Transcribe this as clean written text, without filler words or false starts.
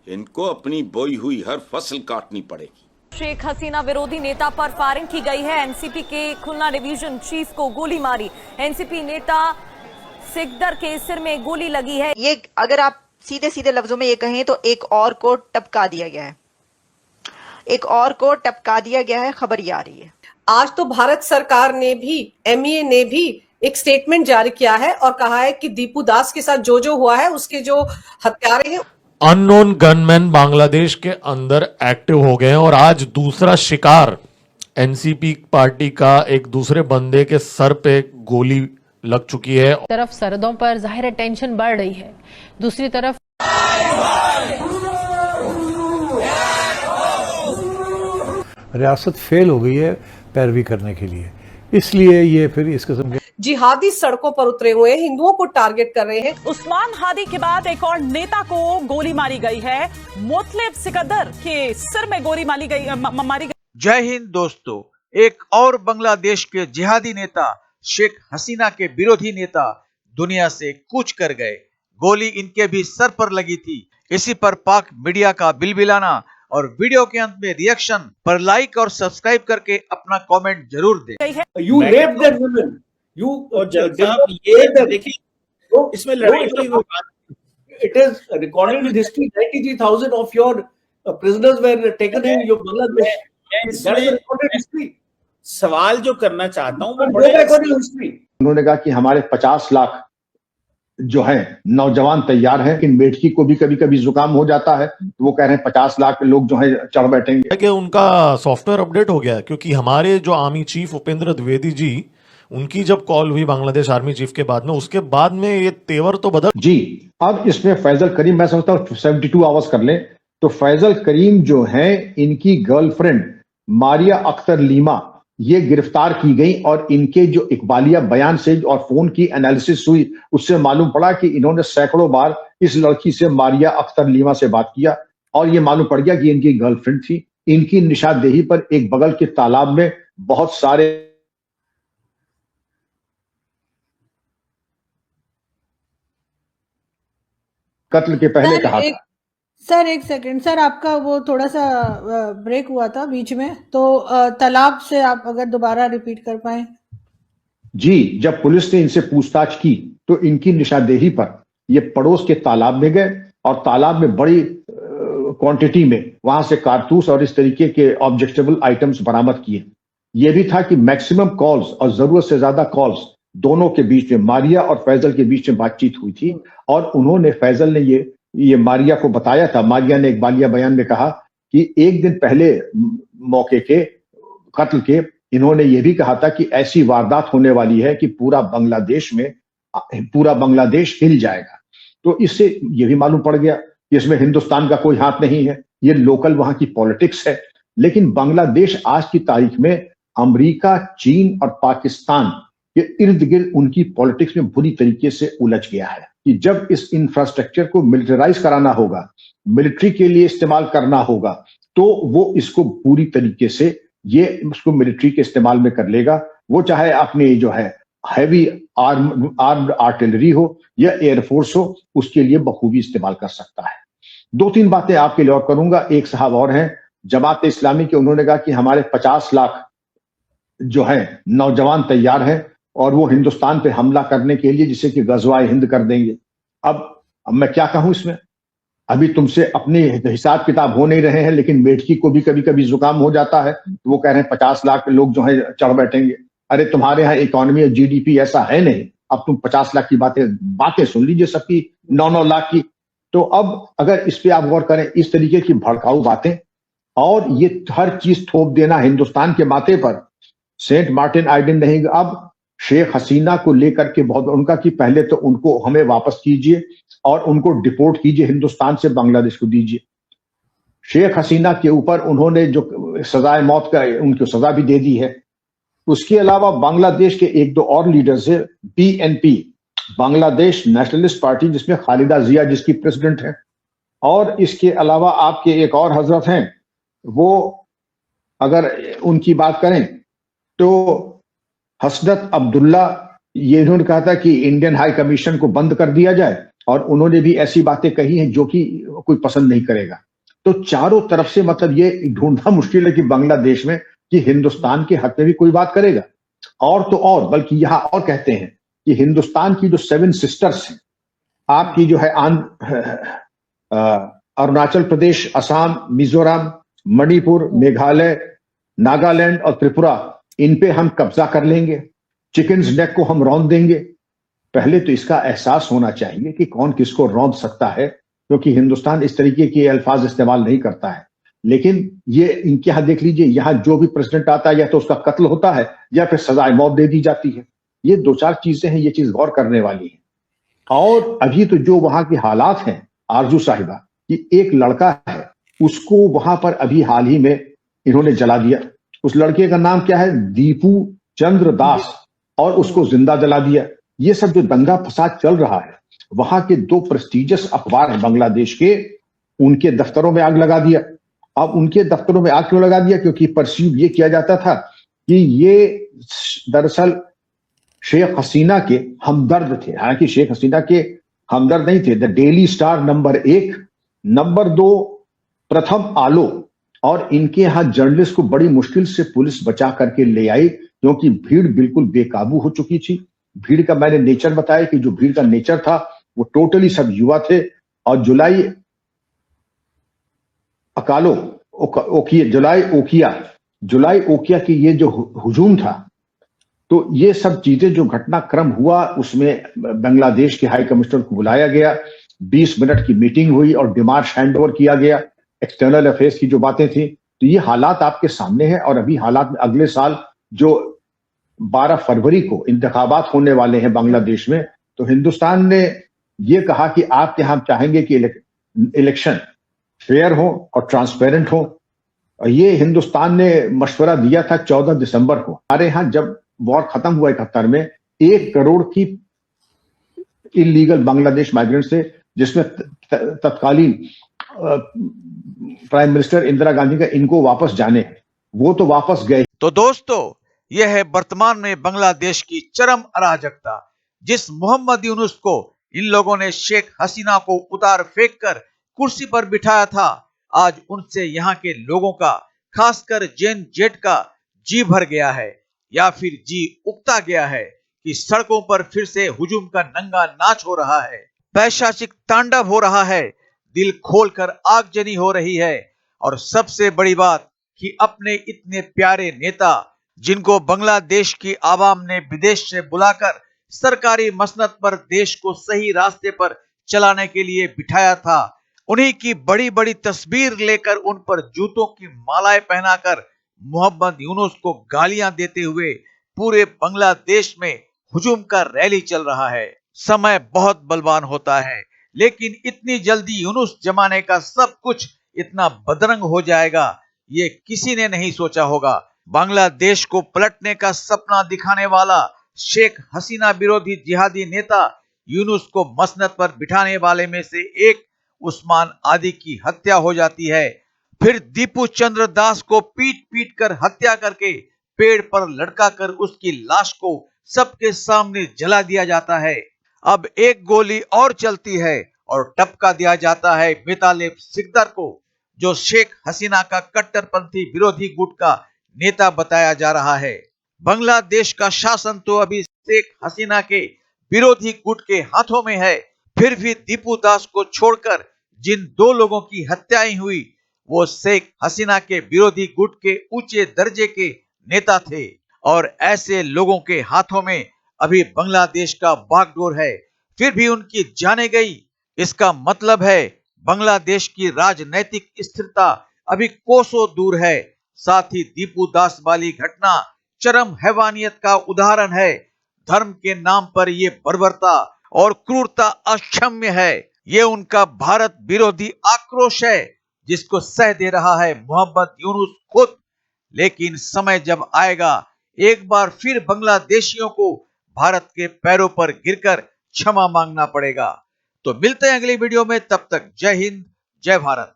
इनको अपनी बोई हुई हर फसल काटनी पड़ेगी। शेख हसीना विरोधी नेता पर फायरिंग की गई है। एनसीपी के खुलना डिवीजन चीफ को गोली मारी। एनसीपी नेता सिकदर के सिर में गोली लगी है। ये अगर आप सीधे सीधे लफ्जों में ये कहें तो एक और को टपका दिया गया है, एक और को टपका दिया गया है, खबर ये आ रही है। आज तो भारत सरकार ने भी, एमईए ने भी एक स्टेटमेंट जारी किया है और कहा है कि दीपू दास के साथ जो जो हुआ है उसके जो हत्यारे हैं, अननोन गनमैन बांग्लादेश के अंदर एक्टिव हो गए हैं और आज दूसरा शिकार एनसीपी पार्टी का एक दूसरे बंदे के सर पे गोली लग चुकी है। तरफ सरहदों पर जाहिर टेंशन बढ़ रही है, दूसरी तरफ रियासत फेल हो गई है पैरवी करने के लिए, इसलिए ये फिर इस किस्म के जिहादी सड़कों पर उतरे हुए हैं, हिंदुओं को टारगेट कर रहे हैं। उस्मान हादी के बाद एक और नेता को गोली मारी गई है। मोतलेब सिकदर के सिर में गोली मारी गई। जय हिंद दोस्तों, एक और बांग्लादेश के जिहादी नेता शेख हसीना के विरोधी नेता दुनिया से कूच कर गए। गोली इनके भी सर पर लगी थी। इसी पर पाक मीडिया का बिलबिलाना और वीडियो के अंत में रिएक्शन पर लाइक और सब्सक्राइब करके अपना कमेंट जरूर दें। You raped that woman. You देखिए इसमें लड़ाई it is recorded in history. 93,000 of your prisoners were taken in your Bangladesh. That is recorded history. सवाल जो करना चाहता हूँ वो बड़े उन्होंने कहा कि हमारे 50 लाख जो है नौजवान तैयार हैं, लेकिन मेढकी को भी कभी कभी जुकाम हो जाता है, तो वो कह रहे हैं 50 लाख लोग जो है चढ़ बैठेंगे। कि उनका सॉफ्टवेयर अपडेट हो गया क्योंकि हमारे जो आर्मी चीफ उपेंद्र द्विवेदी जी, उनकी जब कॉल हुई बांग्लादेश आर्मी चीफ के बाद में, उसके बाद में ये तेवर तो बदल जी। अब इसमें फैजल करीम, मैं समझता हूँ 72 आवर्स कर लें तो फैजल करीम जो है इनकी गर्लफ्रेंड मारिया अख्तर लीमा ये गिरफ्तार की गई और इनके जो इकबालिया बयान से और फोन की एनालिसिस हुई उससे मालूम पड़ा कि इन्होंने सैकड़ों बार इस लड़की से, मारिया अख्तर लीमा से बात किया और ये मालूम पड़ गया कि इनकी गर्लफ्रेंड थी। इनकी निशानदेही पर एक बगल के तालाब में बहुत सारे कत्ल के पहले कहा था। सर एक सेकंड सर, आपका वो थोड़ा सा ब्रेक हुआ था बीच में, तो तालाब से आप अगर दोबारा रिपीट कर पाए। जी, जब पुलिस ने इनसे पूछताछ की तो इनकी निशानदेही पर ये पड़ोस के तालाब में गए और तालाब में बड़ी क्वांटिटी में वहां से कारतूस और इस तरीके के ऑब्जेक्टेबल आइटम्स बरामद किए। ये भी था कि मैक्सिमम कॉल्स और जरूरत से ज्यादा कॉल्स दोनों के बीच में, मारिया और फैजल के बीच में बातचीत हुई थी और उन्होंने, फैजल ने ये मारिया को बताया था। मारिया ने इकबालिया बयान में कहा कि एक दिन पहले मौके के कत्ल के इन्होंने ये भी कहा था कि ऐसी वारदात होने वाली है कि पूरा बांग्लादेश हिल जाएगा। तो इससे ये भी मालूम पड़ गया कि इसमें हिंदुस्तान का कोई हाथ नहीं है, ये लोकल वहां की पॉलिटिक्स है। लेकिन बांग्लादेश आज की तारीख में अमेरिका, चीन और पाकिस्तान के इर्द गिर्द उनकी पॉलिटिक्स में बुरी तरीके से उलझ गया है कि जब इस इंफ्रास्ट्रक्चर को मिलिटराइज कराना होगा, मिलिट्री के लिए इस्तेमाल करना होगा, तो वो इसको पूरी तरीके से ये उसको मिलिट्री के इस्तेमाल में कर लेगा। वो चाहे अपने जो है हैवी आर्म्ड आर्टिलरी हो या एयरफोर्स हो, उसके लिए बखूबी इस्तेमाल कर सकता है। 2-3 बातें आपके लिए और करूंगा। एक साहब और हैं जमात इस्लामी के, उन्होंने कहा कि हमारे 50 लाख जो है नौजवान तैयार हैं और वो हिंदुस्तान पे हमला करने के लिए, जिसे कि गजवाए हिंद कर देंगे। अब मैं क्या कहूं इसमें, अभी तुमसे अपने हिसाब किताब हो नहीं रहे हैं, लेकिन मेढकी को भी कभी कभी जुकाम हो जाता है, तो वो कह रहे हैं 50 लाख लोग जो है चढ़ बैठेंगे। अरे तुम्हारे यहाँ इकोनॉमी और जीडीपी ऐसा है नहीं, अब तुम 50 लाख की बातें सुन लीजिए सबकी, 9-9 लाख की। तो अब अगर इस पे आप गौर करें, इस तरीके की भड़काऊ बातें और ये हर चीज थोप देना हिंदुस्तान के माथे पर, सेंट मार्टिन आइलैंड नहीं, अब शेख हसीना को लेकर के बहुत उनका कि पहले तो उनको हमें वापस कीजिए और उनको डिपोर्ट कीजिए, हिंदुस्तान से बांग्लादेश को दीजिए। शेख हसीना के ऊपर उन्होंने जो सजाए मौत का उनको सजा भी दे दी है। उसके अलावा बांग्लादेश के 1-2 और लीडर्स है, बीएनपी बांग्लादेश नेशनलिस्ट पार्टी, जिसमें खालिदा जिया जिसकी प्रेसिडेंट है, और इसके अलावा आपके एक और हजरत हैं, वो अगर उनकी बात करें तो हसनत अब्दुल्ला, ये इन्होंने कहा था कि इंडियन हाई कमीशन को बंद कर दिया जाए और उन्होंने भी ऐसी बातें कही हैं जो कि कोई पसंद नहीं करेगा। तो चारों तरफ से मतलब ये ढूंढना मुश्किल है कि बांग्लादेश में कि हिंदुस्तान के हक में भी कोई बात करेगा। और तो और बल्कि यहां और कहते हैं कि हिंदुस्तान की जो 7 सिस्टर्स हैं, आपकी जो है अरुणाचल प्रदेश, असम, मिजोरम, मणिपुर, मेघालय, नागालैंड और त्रिपुरा, इन पे हम कब्जा कर लेंगे, चिकन्स नेक को हम रौंद देंगे। पहले तो इसका एहसास होना चाहिए कि कौन किसको रौंद सकता है, क्योंकि हिंदुस्तान इस तरीके के अल्फाज इस्तेमाल नहीं करता है। लेकिन ये इनके यहां देख लीजिए, यहां जो भी प्रेसिडेंट आता है या तो उसका कत्ल होता है या फिर सजाए मौत दे दी जाती है। ये 2-4 चीजें हैं, ये चीज गौर करने वाली है। और अभी तो जो वहां के हालात हैं आरजू साहिबा, कि एक लड़का है उसको वहां पर अभी हाल ही में इन्होंने जला दिया। उस लड़के का नाम क्या है? दीपू चंद्र दास, और उसको जिंदा जला दिया। ये सब जो दंगा फसाद चल रहा है, वहां के 2 प्रेस्टिजियस अखबार हैं बांग्लादेश के, उनके दफ्तरों में आग लगा दिया। अब उनके दफ्तरों में आग क्यों लगा दिया? क्योंकि परसीव ये किया जाता था कि ये दरअसल शेख हसीना के हमदर्द थे। हालांकि शेख हसीना के हमदर्द नहीं थे। The daily star number 1, number 2 प्रथम आलो, और इनके यहां जर्नलिस्ट को बड़ी मुश्किल से पुलिस बचा करके ले आई, क्योंकि भीड़ बिल्कुल बेकाबू हो चुकी थी। भीड़ का मैंने नेचर बताया कि जो भीड़ का नेचर था वो टोटली सब युवा थे। और जुलाई ओकिया की ये जो हुजूम था, तो ये सब चीजें जो घटनाक्रम हुआ, उसमें बांग्लादेश के हाई कमिश्नर को बुलाया गया, 20 मिनट की मीटिंग हुई और डिमार्श हैंडओवर किया गया। एक्सटर्नल अफेयर्स की जो बातें थी, तो ये हालात आपके सामने हैं। और अभी हालात में अगले साल जो 12 फरवरी को इंतखाबात होने वाले हैं बांग्लादेश में, तो हिंदुस्तान ने ये कहा कि आप यहां चाहेंगे कि इलेक्शन फेयर हो और ट्रांसपेरेंट हो। और ये हिंदुस्तान ने मशवरा दिया था 14 दिसंबर को। हमारे यहां जब वॉर खत्म हुआ 71 में, 1 करोड़ की इलीगल बांग्लादेश माइग्रेंट्स थे, जिसमें तत्कालीन प्राइम मिनिस्टर इंदिरा गांधी का इनको वापस जाने हैं, वो तो वापस गए। तो दोस्तों, यह है वर्तमान में बांग्लादेश की चरम अराजकता। जिस मोहम्मद यूनुस को इन लोगों ने शेख हसीना को उतार फेंक कर कुर्सी पर बिठाया था, आज उनसे यहाँ के लोगों का, खासकर जेन जेट का जी भर गया है, या फिर जी उगता गया है कि सड़कों पर फिर से हुजूम का नंगा नाच हो रहा है, पैशाचिक तांडव हो रहा है, दिल खोलकर आगजनी हो रही है। और सबसे बड़ी बात कि अपने इतने प्यारे नेता, जिनको बांग्लादेश की आवाम ने विदेश से बुलाकर सरकारी मसनद पर देश को सही रास्ते पर चलाने के लिए बिठाया था, उन्हीं की बड़ी बड़ी तस्वीर लेकर उन पर जूतों की मालाएं पहनाकर मोहम्मद यूनुस को गालियां देते हुए पूरे बांग्लादेश में हुजूम का रैली चल रहा है। समय बहुत बलवान होता है, लेकिन इतनी जल्दी यूनुस जमाने का सब कुछ इतना बदरंग हो जाएगा, ये किसी ने नहीं सोचा होगा। बांग्लादेश को पलटने का सपना दिखाने वाला शेख हसीना विरोधी जिहादी नेता यूनुस को मसनद पर बिठाने वाले में से एक उस्मान आदि की हत्या हो जाती है। फिर दीपू चंद्र दास को पीट पीट कर हत्या करके पेड़ पर लटका कर उसकी लाश को सबके सामने जला दिया जाता है। अब एक गोली और चलती है और टपका दिया जाता है मेतालेब सिकदर को, जो शेख हसीना का कट्टरपंथी विरोधी गुट का नेता बताया जा रहा है। बांग्लादेश का शासन तो अभी शेख हसीना के विरोधी गुट के हाथों में है। फिर भी दीपू दास को छोड़कर जिन 2 लोगों की हत्याएं हुई, वो शेख हसीना के विरोधी गुट के ऊंचे दर्जे के नेता थे। और ऐसे लोगों के हाथों में अभी बांग्लादेश का बागडोर है, फिर भी उनकी जाने गई। इसका मतलब है बांग्लादेश की राजनैतिक स्थिरता अभी कोसों दूर है। साथ ही दीपू दास वाली घटना चरम हैवानियत का उदाहरण है। धर्म के नाम पर ये बर्बरता और क्रूरता अक्षम्य है। ये उनका भारत विरोधी आक्रोश है, जिसको सह दे रहा है मोहम्मद यूनुस खुद। लेकिन समय जब आएगा, एक बार फिर बांग्लादेशियों को भारत के पैरों पर गिरकर क्षमा मांगना पड़ेगा। तो मिलते हैं अगली वीडियो में, तब तक जय हिंद, जय भारत।